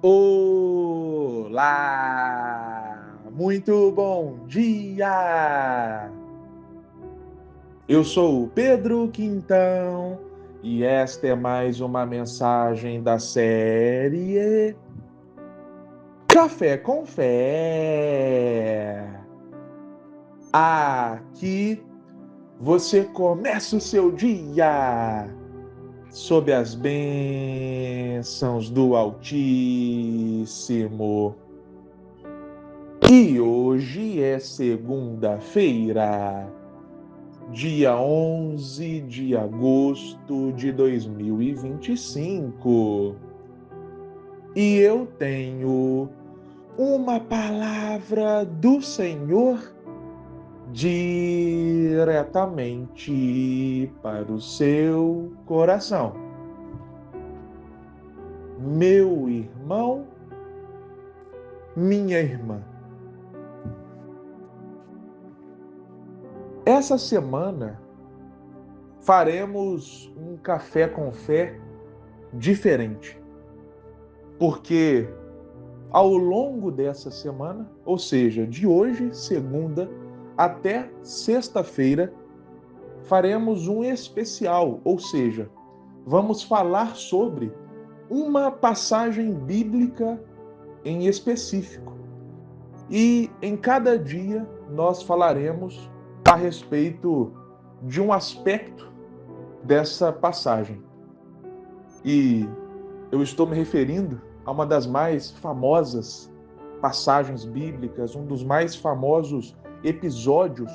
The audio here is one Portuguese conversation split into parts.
Olá! Muito bom dia! Eu sou o Pedro Quintão e esta é mais uma mensagem da série Café com Fé. Aqui você começa o seu dia sob as bênçãos do Altíssimo. E hoje é segunda-feira, dia 11 de agosto de 2025. E eu tenho uma palavra do Senhor diretamente para o seu coração. Meu irmão, minha irmã. Essa semana faremos um café com fé diferente, porque ao longo dessa semana, ou seja, de hoje, segunda, até sexta-feira, faremos um especial, ou seja, vamos falar sobre uma passagem bíblica em específico. E em cada dia nós falaremos a respeito de um aspecto dessa passagem. E eu estou me referindo a uma das mais famosas passagens bíblicas, um dos mais famosos episódios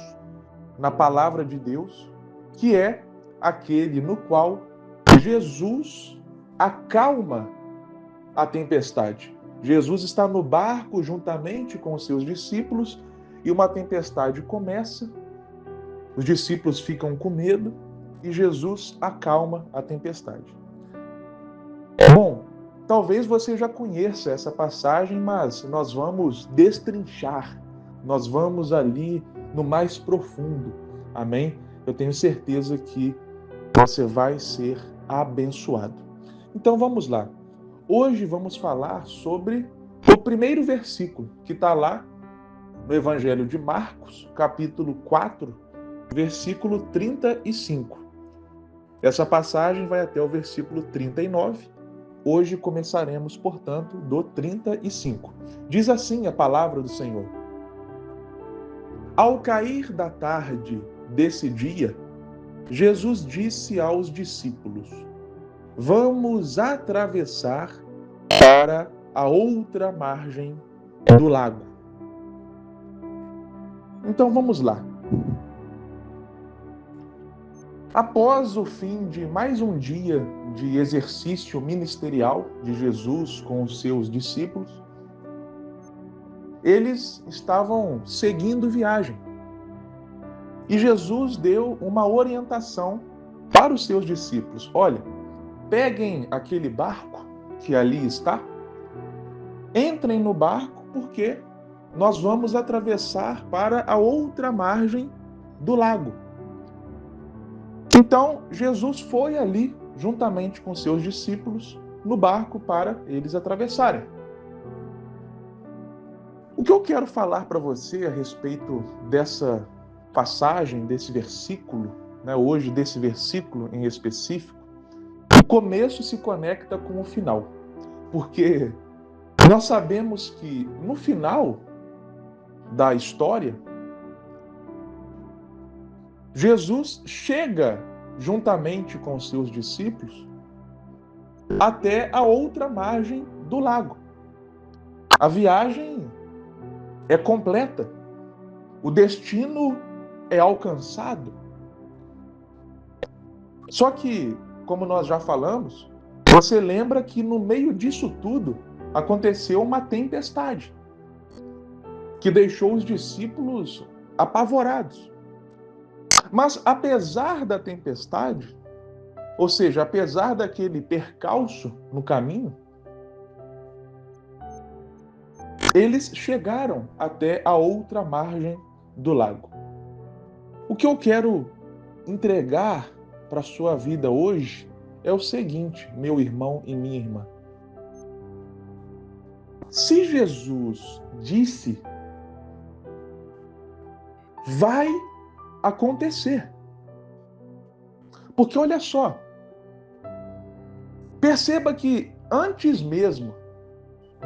na palavra de Deus, que é aquele no qual Jesus acalma a tempestade. Jesus está no barco juntamente com os seus discípulos e uma tempestade começa, os discípulos ficam com medo e Jesus acalma a tempestade. Bom, talvez você já conheça essa passagem, mas nós vamos destrinchar, nós vamos ali no mais profundo, amém? Eu tenho certeza que você vai ser abençoado. Então vamos lá. Hoje vamos falar sobre o primeiro versículo que está lá no Evangelho de Marcos, capítulo 4, versículo 35. Essa passagem vai até o versículo 39. Hoje começaremos, portanto, do 35. Diz assim a palavra do Senhor: Ao cair da tarde desse dia, Jesus disse aos discípulos: Vamos atravessar para a outra margem do lago. Então vamos lá. Após o fim de mais um dia de exercício ministerial de Jesus com os seus discípulos, eles estavam seguindo viagem. E Jesus deu uma orientação para os seus discípulos: olha, peguem aquele barco que ali está, entrem no barco, porque nós vamos atravessar para a outra margem do lago. Então, Jesus foi ali, juntamente com seus discípulos, no barco para eles atravessarem. O que eu quero falar para você a respeito dessa passagem, desse versículo, hoje desse versículo em específico, o começo se conecta com o final. Porque nós sabemos que no final da história, Jesus chega juntamente com seus discípulos até a outra margem do lago. A viagem é completa, o destino é alcançado. Só que, como nós já falamos, você lembra que no meio disso tudo aconteceu uma tempestade que deixou os discípulos apavorados. Mas apesar da tempestade, ou seja, apesar daquele percalço no caminho, eles chegaram até a outra margem do lago. O que eu quero entregar para a sua vida hoje é o seguinte, meu irmão e minha irmã. Se Jesus disse, vai acontecer. Porque olha só, perceba que antes mesmo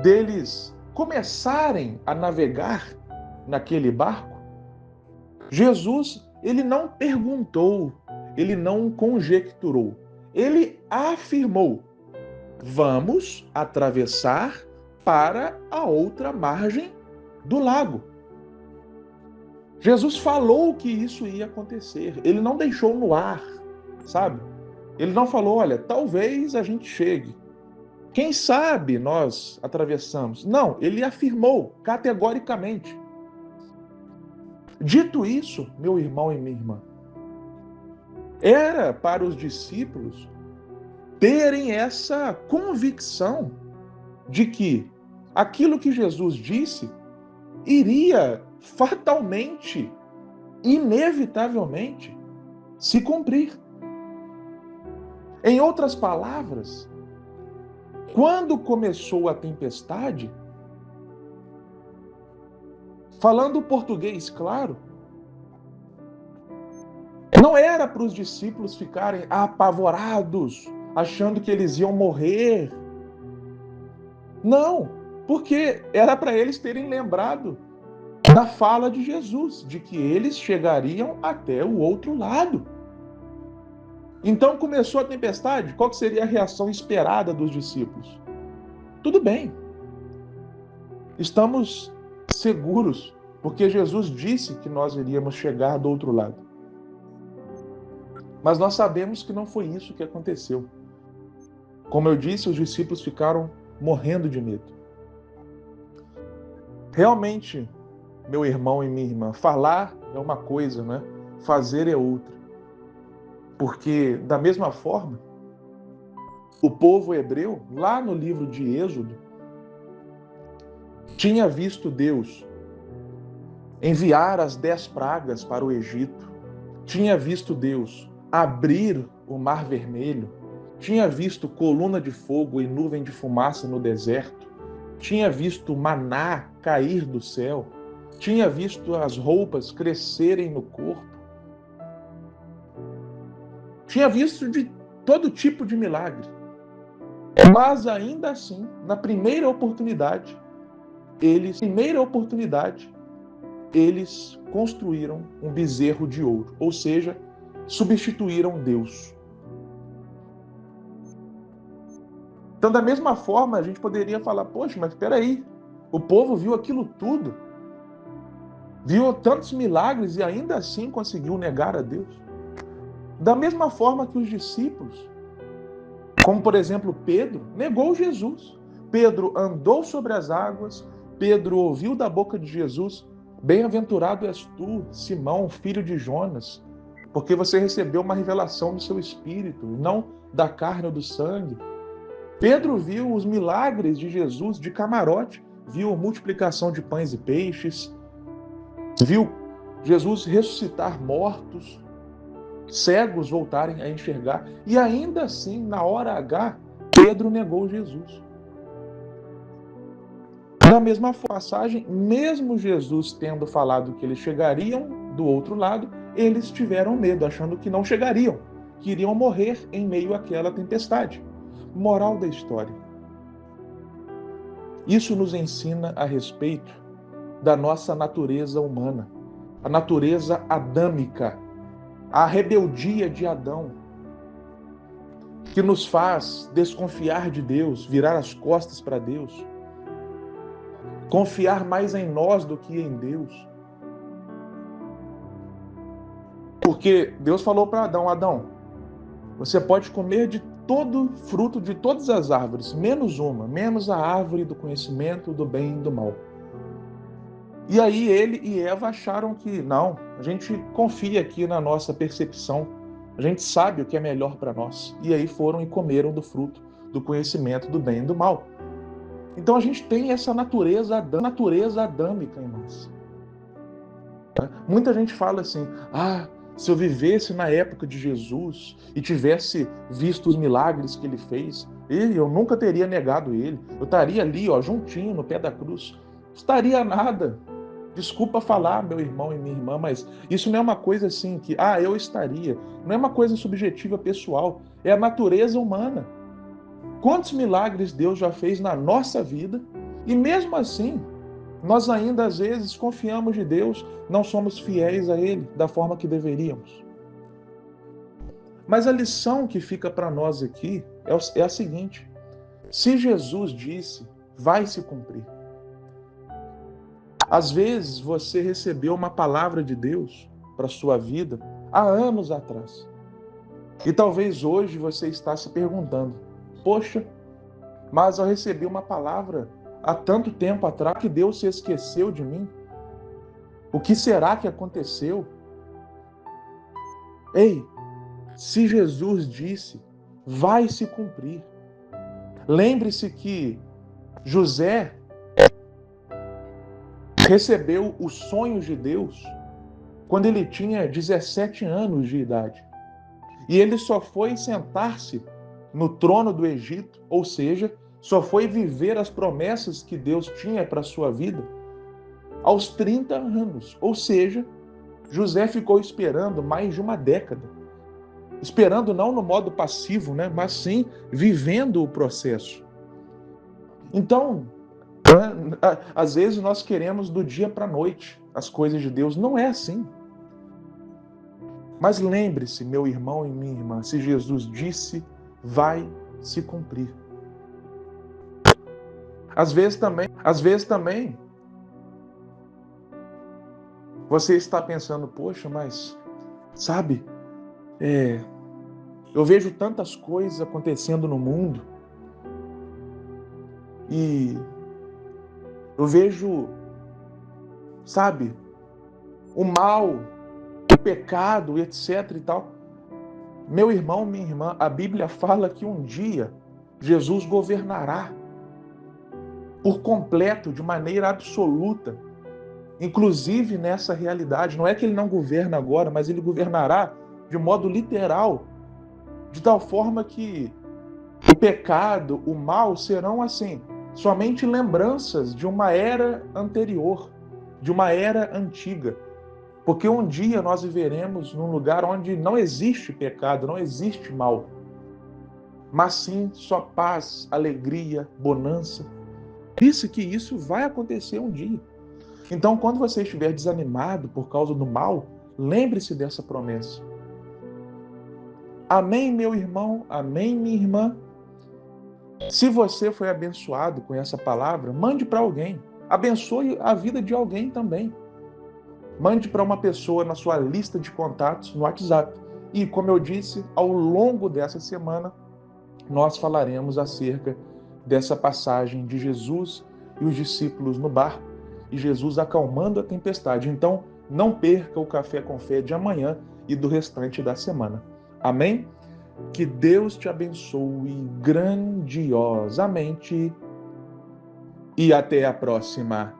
deles começarem a navegar naquele barco, Jesus, ele não perguntou, ele não conjecturou, ele afirmou: vamos atravessar para a outra margem do lago. Jesus falou que isso ia acontecer, ele não deixou no ar, sabe? Ele não falou, olha, talvez a gente chegue. Quem sabe nós atravessamos? Não, ele afirmou categoricamente. Dito isso, meu irmão e minha irmã, era para os discípulos terem essa convicção de que aquilo que Jesus disse iria fatalmente, inevitavelmente, se cumprir. Em outras palavras, quando começou a tempestade, falando português claro, não era para os discípulos ficarem apavorados, achando que eles iam morrer. Não, porque era para eles terem lembrado da fala de Jesus, de que eles chegariam até o outro lado. Então começou a tempestade, qual que seria a reação esperada dos discípulos? Tudo bem, estamos seguros, porque Jesus disse que nós iríamos chegar do outro lado. Mas nós sabemos que não foi isso que aconteceu. Como eu disse, os discípulos ficaram morrendo de medo. Realmente, meu irmão e minha irmã, falar é uma coisa, né? Fazer é outra. Porque, da mesma forma, o povo hebreu, lá no livro de Êxodo, tinha visto Deus enviar as 10 pragas para o Egito, tinha visto Deus abrir o Mar Vermelho, tinha visto coluna de fogo e nuvem de fumaça no deserto, tinha visto maná cair do céu, tinha visto as roupas crescerem no corpo, tinha visto de todo tipo de milagre. Mas ainda assim, na primeira oportunidade, eles construíram um bezerro de ouro, ou seja, substituíram Deus. Então, da mesma forma, a gente poderia falar, poxa, mas espera aí, o povo viu aquilo tudo, viu tantos milagres e ainda assim conseguiu negar a Deus. Da mesma forma que os discípulos, como por exemplo Pedro, negou Jesus. Pedro andou sobre as águas, Pedro ouviu da boca de Jesus: bem-aventurado és tu, Simão, filho de Jonas, porque você recebeu uma revelação do seu espírito, não da carne ou do sangue. Pedro viu os milagres de Jesus de camarote, viu a multiplicação de pães e peixes, viu Jesus ressuscitar mortos, cegos voltarem a enxergar, e ainda assim, na hora H, Pedro negou Jesus. Na mesma passagem, mesmo Jesus tendo falado que eles chegariam do outro lado, eles tiveram medo, achando que não chegariam, que iriam morrer em meio àquela tempestade. Moral da história. Isso nos ensina a respeito da nossa natureza humana, a natureza adâmica, a rebeldia de Adão, que nos faz desconfiar de Deus, virar as costas para Deus, confiar mais em nós do que em Deus. Porque Deus falou para Adão: Adão, você pode comer de todo fruto de todas as árvores, menos uma, menos a árvore do conhecimento do bem e do mal. E aí ele e Eva acharam que não, a gente confia aqui na nossa percepção, a gente sabe o que é melhor para nós. E aí foram e comeram do fruto do conhecimento do bem e do mal. Então a gente tem essa natureza adâmica em nós. Muita gente fala assim: Se eu vivesse na época de Jesus e tivesse visto os milagres que ele fez, eu nunca teria negado ele. Eu estaria ali, ó, juntinho, no pé da cruz. Não estaria nada. Desculpa falar, meu irmão e minha irmã, mas isso não é uma coisa assim que, eu estaria. Não é uma coisa subjetiva, pessoal. É a natureza humana. Quantos milagres Deus já fez na nossa vida e mesmo assim, nós ainda às vezes confiamos de Deus, não somos fiéis a Ele da forma que deveríamos. Mas a lição que fica para nós aqui é a seguinte: se Jesus disse, vai se cumprir. Às vezes você recebeu uma palavra de Deus para a sua vida há anos atrás. E talvez hoje você está se perguntando, poxa, mas eu recebi uma palavra há tanto tempo atrás que Deus se esqueceu de mim. O que será que aconteceu? Ei, se Jesus disse, vai se cumprir. Lembre-se que José recebeu os sonhos de Deus quando ele tinha 17 anos de idade. E ele só foi sentar-se no trono do Egito, ou seja, só foi viver as promessas que Deus tinha para a sua vida aos 30 anos. Ou seja, José ficou esperando mais de uma década. Esperando não no modo passivo, né? Mas sim vivendo o processo. Então, às vezes nós queremos do dia para a noite as coisas de Deus. Não é assim. Mas lembre-se, meu irmão e minha irmã, se Jesus disse, vai se cumprir. Às vezes também, você está pensando, poxa, mas, sabe, eu vejo tantas coisas acontecendo no mundo e eu vejo, sabe, o mal, o pecado, etc e tal. Meu irmão, minha irmã, a Bíblia fala que um dia Jesus governará por completo, de maneira absoluta, inclusive nessa realidade. Não é que ele não governa agora, mas ele governará de modo literal, de tal forma que o pecado, o mal serão assim, somente lembranças de uma era anterior, de uma era antiga. Porque um dia nós viveremos num lugar onde não existe pecado, não existe mal, mas sim só paz, alegria, bonança. Disse que isso vai acontecer um dia. Então, quando você estiver desanimado por causa do mal, lembre-se dessa promessa. Amém, meu irmão? Amém, minha irmã? Se você foi abençoado com essa palavra, mande para alguém. Abençoe a vida de alguém também. Mande para uma pessoa na sua lista de contatos no WhatsApp. E, como eu disse, ao longo dessa semana, nós falaremos acerca dessa passagem de Jesus e os discípulos no barco e Jesus acalmando a tempestade. Então, não perca o Café com Fé de amanhã e do restante da semana. Amém? Que Deus te abençoe grandiosamente e até a próxima.